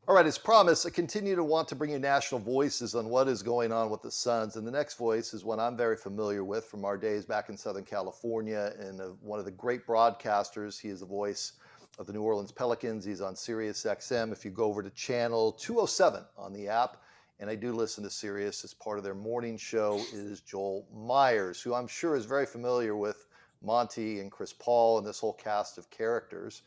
All right, as promised, I continue to want to bring you national voices on what is going on with the Suns. And the next voice is one I'm very familiar with from our days back in Southern California, and one of the great broadcasters. He is the voice of the New Orleans Pelicans. He's on Sirius XM. If you go over to channel 207 on the app, and I do listen to Sirius as part of their morning show, is Joel Meyers, who I'm sure is very familiar with Monty and Chris Paul and this whole cast of characters.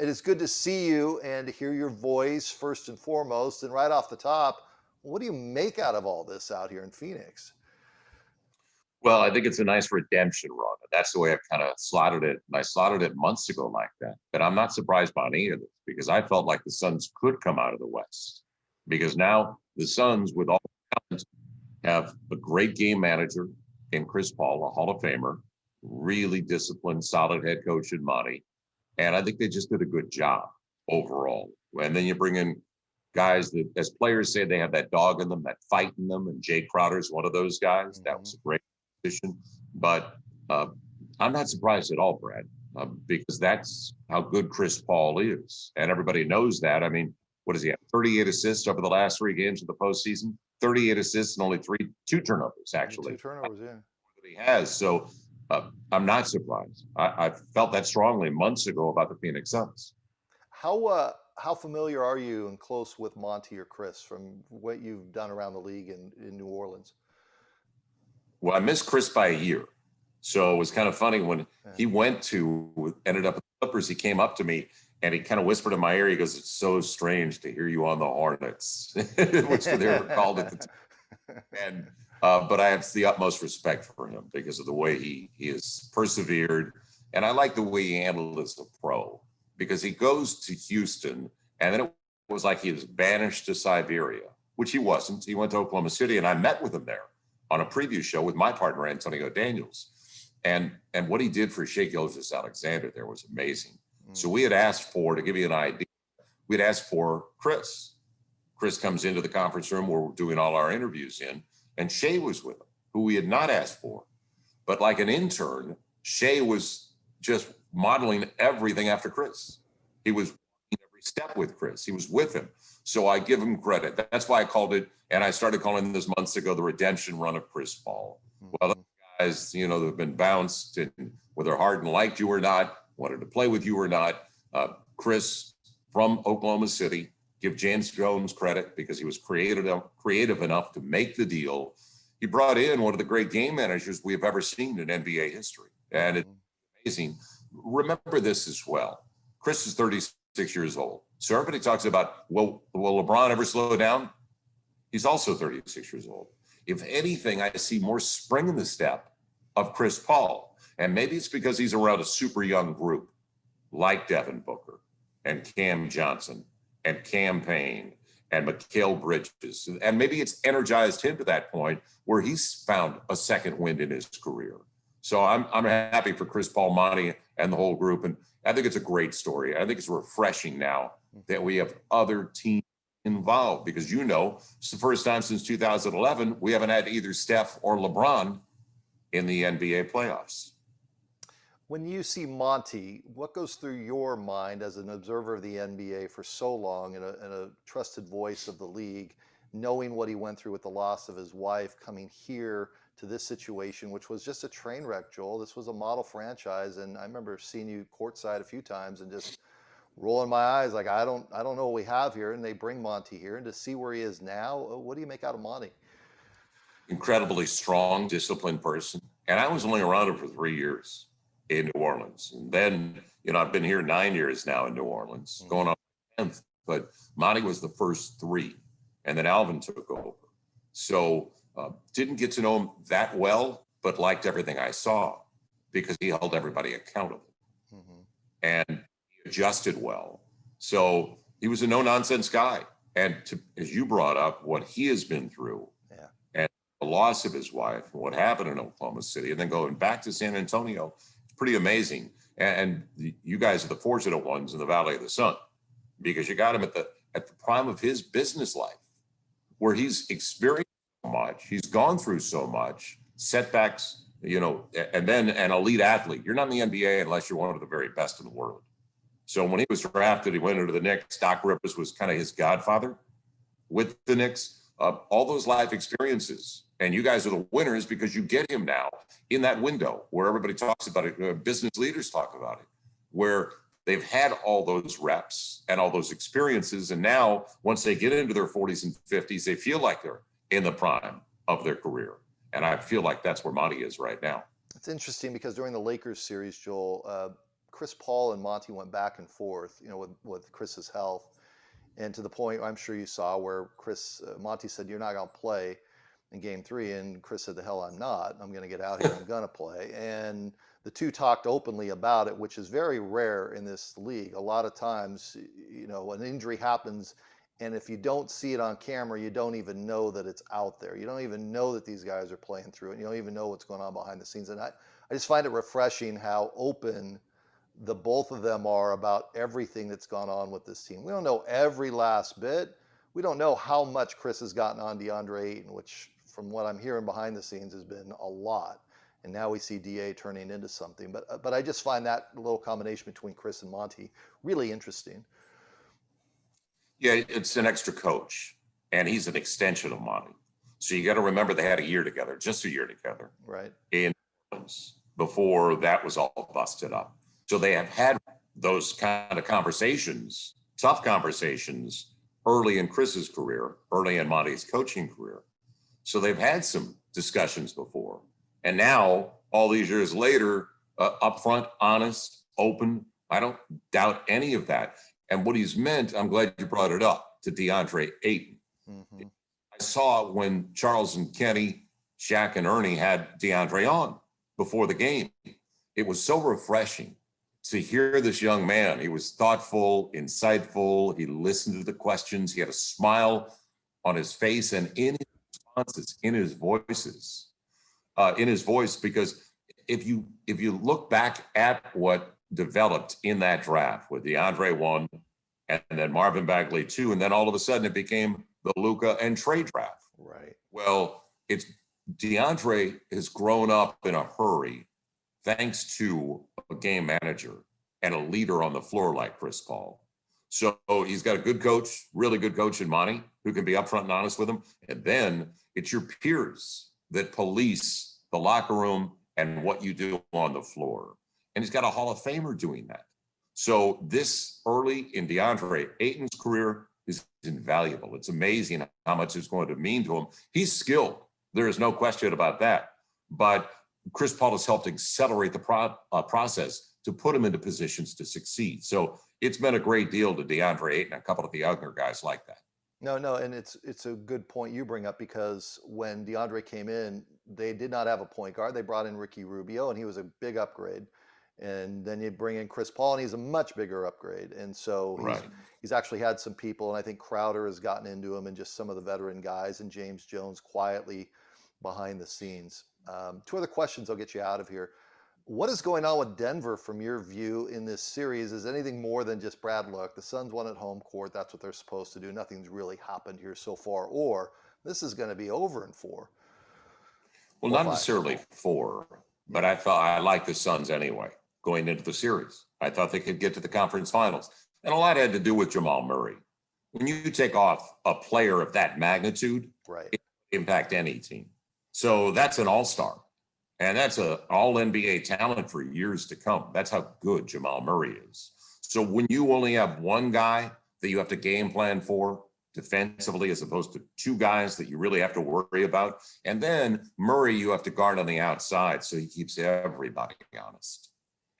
It is good to see you and to hear your voice first and foremost. And right off the top, what do you make out of all this out here in Phoenix? Well, I think it's a nice redemption run. That's the way I've kind of slotted it. And I slotted it months ago like that. But I'm not surprised by any of this because I felt like the Suns could come out of the West. Because now the Suns, with all the talent, have a great game manager in Chris Paul, a Hall of Famer, really disciplined, solid head coach in Monty. And I think they just did a good job overall. And then you bring in guys that, as players say, they have that dog in them, that fight in them. And Jay Crowder's one of those guys. That was a great position. But I'm not surprised at all, Brad, because that's how good Chris Paul is. And everybody knows that. I mean, what does he have? 38 assists over the last 3 games of the postseason, 38 assists and only two turnovers, actually. Two turnovers, yeah. That he has. So I'm not surprised. I felt that strongly months ago about the Phoenix Suns. How familiar are you and close with Monty or Chris from what you've done around the league in New Orleans? Well, I missed Chris by a year. So it was kind of funny when he ended up with the Clippers, he came up to me and he kind of whispered in my ear, he goes, "It's so strange to hear you on the Hornets," which they were called at the time. And but I have the utmost respect for him because of the way he has persevered. And I like the way he handled as a pro because he goes to Houston and then it was like he was banished to Siberia, which he wasn't. He went to Oklahoma City and I met with him there on a preview show with my partner, Antonio Daniels. And what he did for Shai Gilgeous-Alexander there was amazing. So we had asked for, to give you an idea, we'd asked for Chris. Chris comes into the conference room where we're doing all our interviews in, and Shai was with him, who we had not asked for. But like an intern, Shai was just modeling everything after Chris. He was every step with Chris. He was with him. So I give him credit. That's why I called it, and I started calling this months ago, the redemption run of Chris Paul. Well, those guys, that have been bounced, and whether Harden liked you or not, wanted to play with you or not, Chris from Oklahoma City, give James Jones credit because he was creative enough to make the deal. He brought in one of the great game managers we have ever seen in NBA history. And it's amazing. Remember this as well. Chris is 36 years old. So everybody talks about, will LeBron ever slow down? He's also 36 years old. If anything, I see more spring in the step of Chris Paul. And maybe it's because he's around a super young group like Devin Booker and Cam Johnson and Cam Payne and Mikal Bridges. And maybe it's energized him to that point where he's found a second wind in his career. So I'm happy for Chris Paul, Monty, and the whole group. And I think it's a great story. I think it's refreshing now that we have other teams involved because, it's the first time since 2011 we haven't had either Steph or LeBron in the NBA playoffs. When you see Monty, what goes through your mind as an observer of the NBA for so long and a trusted voice of the league, knowing what he went through with the loss of his wife, coming here to this situation, which was just a train wreck, Joel? This was a model franchise, and I remember seeing you courtside a few times and just rolling my eyes like, I don't know what we have here. And they bring Monty here, and to see where he is now, what do you make out of Monty? Incredibly strong, disciplined person. And I was only around him for 3 years in New Orleans. And then, I've been here 9 years now in New Orleans, going on 10th, but Monty was the first 3, and then Alvin took over. So didn't get to know him that well, but liked everything I saw because he held everybody accountable. And he adjusted well. So he was a no-nonsense guy. And as you brought up, what he has been through, and the loss of his wife, and what happened in Oklahoma City, and then going back to San Antonio, pretty amazing. And you guys are the fortunate ones in the Valley of the Sun because you got him at the prime of his business life where he's experienced so much, he's gone through so much, setbacks, and then an elite athlete. You're not in the NBA unless you're one of the very best in the world. So when he was drafted, he went into the Knicks. Doc Rivers was kind of his godfather with the Knicks. All those life experiences, and you guys are the winners because you get him now in that window where everybody talks about it, business leaders talk about it, where they've had all those reps and all those experiences, and now once they get into their 40s and 50s, they feel like they're in the prime of their career. And I feel like that's where Monty is right now. It's interesting because during the Lakers series, Joel, Chris Paul and Monty went back and forth, with Chris's health. And to the point I'm sure you saw where Monty said, "You're not going to play in game 3." And Chris said, "The hell I'm not. I'm going to get out here. I'm going to play." And the two talked openly about it, which is very rare in this league. A lot of times, an injury happens, and if you don't see it on camera, you don't even know that it's out there. You don't even know that these guys are playing through it. You don't even know what's going on behind the scenes. And I just find it refreshing how open the both of them are about everything that's gone on with this team. We don't know every last bit. We don't know how much Chris has gotten on DeAndre Ayton, which from what I'm hearing behind the scenes has been a lot. And now we see DA turning into something. But I just find that little combination between Chris and Monty really interesting. Yeah, it's an extra coach, and he's an extension of Monty. So you got to remember they had a year together, just a year together. Right. In before that was all busted up. So they have had those kind of conversations, tough conversations, early in Chris's career, early in Monty's coaching career. So they've had some discussions before. And now, all these years later, upfront, honest, open, I don't doubt any of that. And what he's meant, I'm glad you brought it up, to DeAndre Ayton. Mm-hmm. I saw when Charles and Kenny, Shaq and Ernie had DeAndre on before the game. It was so refreshing to hear this young man. He was thoughtful, insightful. He listened to the questions. He had a smile on his face and in his responses, in his voice, because if you look back at what developed in that draft with DeAndre 1 and then Marvin Bagley 2, and then all of a sudden it became the Luka and Trey draft. Right. Well, it's DeAndre has grown up in a hurry thanks to a game manager and a leader on the floor like Chris Paul. So he's got a good coach, really good coach in Monty, who can be upfront and honest with him. And then it's your peers that police the locker room and what you do on the floor. And he's got a Hall of Famer doing that. So this early in DeAndre Ayton's career is invaluable. It's amazing how much it's going to mean to him. He's skilled. There is no question about that. But Chris Paul has helped accelerate the process to put him into positions to succeed. So it's been a great deal to DeAndre Ayton, a couple of the younger guys like that. No, and it's a good point you bring up, because when DeAndre came in, they did not have a point guard. They brought in Ricky Rubio, and he was a big upgrade. And then you bring in Chris Paul, and he's a much bigger upgrade. And so he's actually had some people, and I think Crowder has gotten into him, and just some of the veteran guys, and James Jones quietly behind the scenes. 2 other questions I'll get you out of here. What is going on with Denver from your view in this series? Is anything more than just Brad luck? The Suns won at home court. That's what they're supposed to do. Nothing's really happened here so far. Or this is going to be over in 4. Well, not necessarily 4, but I thought I liked the Suns anyway going into the series. I thought they could get to the conference finals. And a lot had to do with Jamal Murray. When you take off a player of that magnitude, it can impact any team. So that's an all-star. And that's an all-NBA talent for years to come. That's how good Jamal Murray is. So when you only have one guy that you have to game plan for defensively, as opposed to 2 guys that you really have to worry about, and then Murray you have to guard on the outside so he keeps everybody honest.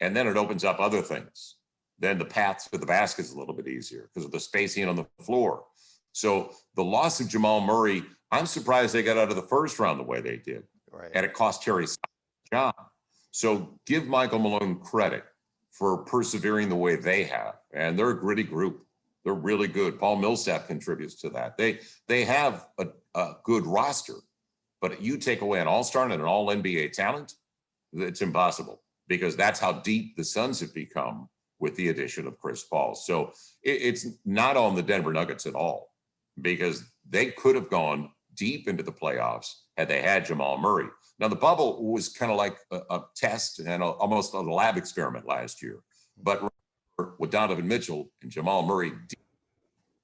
And then it opens up other things. Then the path to the basket is a little bit easier because of the spacing on the floor. So the loss of Jamal Murray, I'm surprised they got out of the first round the way they did. Right. And it cost Terry a job. So give Michael Malone credit for persevering the way they have. And they're a gritty group. They're really good. Paul Millsap contributes to that. They have a good roster. But you take away an all-star and an all-NBA talent, it's impossible, because that's how deep the Suns have become with the addition of Chris Paul. So it's not on the Denver Nuggets at all, because they could have gone deep into the playoffs had they had Jamal Murray. Now, the bubble was kind of like a test and almost a lab experiment last year. But with Donovan Mitchell and Jamal Murray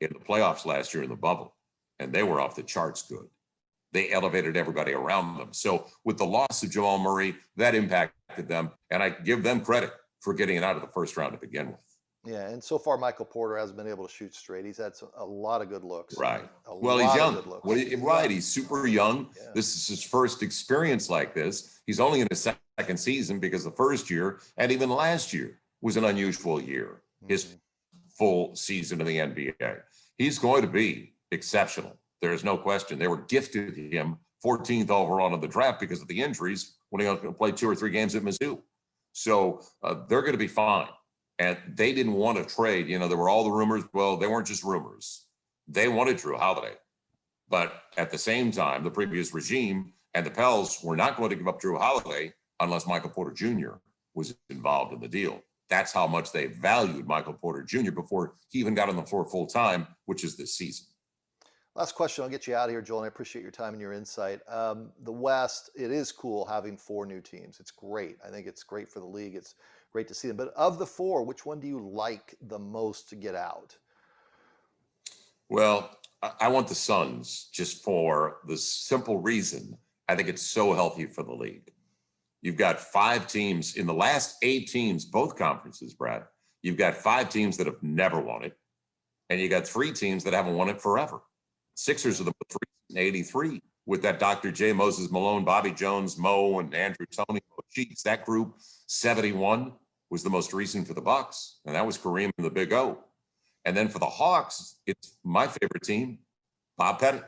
in the playoffs last year in the bubble, and they were off the charts good. They elevated everybody around them. So with the loss of Jamal Murray, that impacted them, and I give them credit for getting it out of the first round to begin with. Yeah, and so far Michael Porter hasn't been able to shoot straight. He's had a lot of good looks. Right. A Well, he's lot of young. good looks. Right. He's super young. Yeah. This is his first experience like this. He's only in his second season because the first year and even last year was an unusual year. His full season in the NBA. He's going to be exceptional. There is no question. They were gifted him 14th overall in the draft because of the injuries when he was going to play 2 or 3 games at Mizzou. So they're going to be fine. And they didn't want to trade. You know, there were all the rumors. Well, they weren't just rumors. They wanted Drew Holiday. But at the same time, the previous regime and the Pels were not going to give up Drew Holiday unless Michael Porter Jr. was involved in the deal. That's how much they valued Michael Porter Jr. before he even got on the floor full time, which is this season. Last question, I'll get you out of here, Joel, and I appreciate your time and your insight. The West, it is cool having 4 new teams. It's great. I think it's great for the league. It's great to see them. But of the 4, which one do you like the most to get out? Well, I want the Suns just for the simple reason I think it's so healthy for the league. You've got 5 teams in the last 8 teams, both conferences, Brad. You've got 5 teams that have never won it, and you got 3 teams that haven't won it forever. Sixers are the most recent, 83, with that Dr. J, Moses Malone, Bobby Jones, Mo, and Andrew Toney, Sheets. That group, 71, was the most recent for the Bucks, and that was Kareem and the Big O. And then for the Hawks, it's my favorite team, Bob Pettit,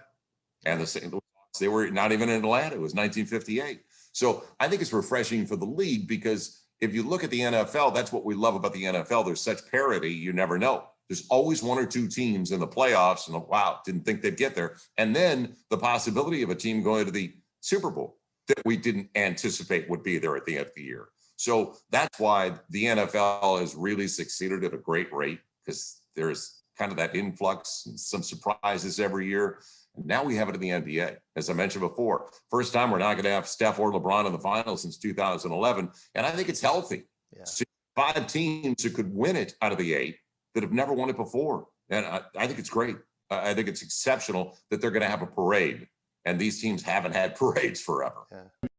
and the St. Louis Hawks. They were not even in Atlanta. It was 1958. So I think it's refreshing for the league because if you look at the NFL, that's what we love about the NFL. There's such parity, you never know. There's always 1 or 2 teams in the playoffs, and wow, didn't think they'd get there. And then the possibility of a team going to the Super Bowl that we didn't anticipate would be there at the end of the year. So that's why the NFL has really succeeded at a great rate, because there's kind of that influx and some surprises every year. And now we have it in the NBA. As I mentioned before, first time we're not going to have Steph or LeBron in the finals since 2011. And I think it's healthy. Yeah. So 5 teams who could win it out of the 8 that have never won it before. And I think it's great. I think it's exceptional that they're going to have a parade. And these teams haven't had parades forever. Yeah.